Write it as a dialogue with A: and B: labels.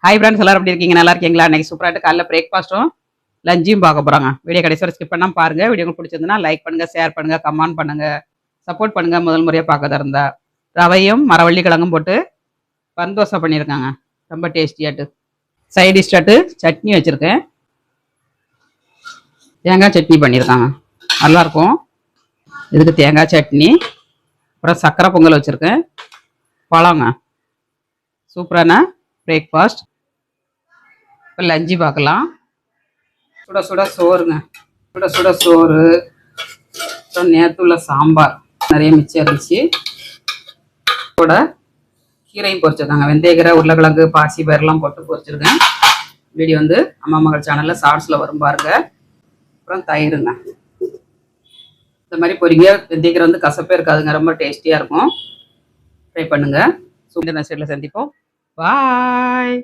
A: Hi friends, எல்லாரும் எப்படி இருக்கீங்க? நல்லா இருக்கீங்களா? இன்னைக்கு சூப்பராகிட்டு காலைல பிரேக்ஃபாஸ்ட்டும் லஞ்சும் பார்க்க போகிறாங்க. வீடியோ கடைசி வரை ஸ்கிப் பண்ணாமல் பாருங்கள். வீடியோ உங்களுக்கு பிடிச்சிருந்ததுன்னா லைக் பண்ணுங்கள், ஷேர் பண்ணுங்கள், கமெண்ட் பண்ணுங்கள், சப்போர்ட் பண்ணுங்கள். முதல் முறையாக பார்க்கறதா இருந்தா ரவையும் மரவள்ளி கிழங்கும் போட்டு பந்தோசை பண்ணியிருக்காங்க. ரொம்ப டேஸ்டியாட்டு. சைட் டிஷ்டாட்டு சட்னி வச்சுருக்கேன். தேங்காய் சட்னி பண்ணியிருக்காங்க, நல்லாயிருக்கும். இதுக்கு தேங்காய் சட்னி, அப்புறம் சக்கரை பொங்கல் வச்சுருக்கேன், பழங்க. சூப்பரான பிரேக்ஃபாஸ்ட். இப்போ லஞ்சு பார்க்கலாம். சுட சுட சோறுங்க, சுட சுட சோறு. அப்புறம் நேற்று உள்ள சாம்பார் நிறைய மிச்சம் இருந்துச்சு. கூட கீரையும் பொரிச்சிருக்காங்க. வெந்தயக்கீரை, உருளைக்கிழங்கு, பாசி பயிரெலாம் போட்டு பொரிச்சிருக்கேன். வீடியோ வந்து அம்மா மகள் சேனலில் ஷார்ட்ஸில் வரும் பாருங்க. அப்புறம் தயிருங்க. இந்த மாதிரி பொரிங்க. வெந்தயக்கீரை வந்து கசப்பே இருக்காதுங்க, ரொம்ப டேஸ்டியாக இருக்கும். ட்ரை பண்ணுங்கள். சூப்பர் சைடில் சந்திப்போம். பாய்.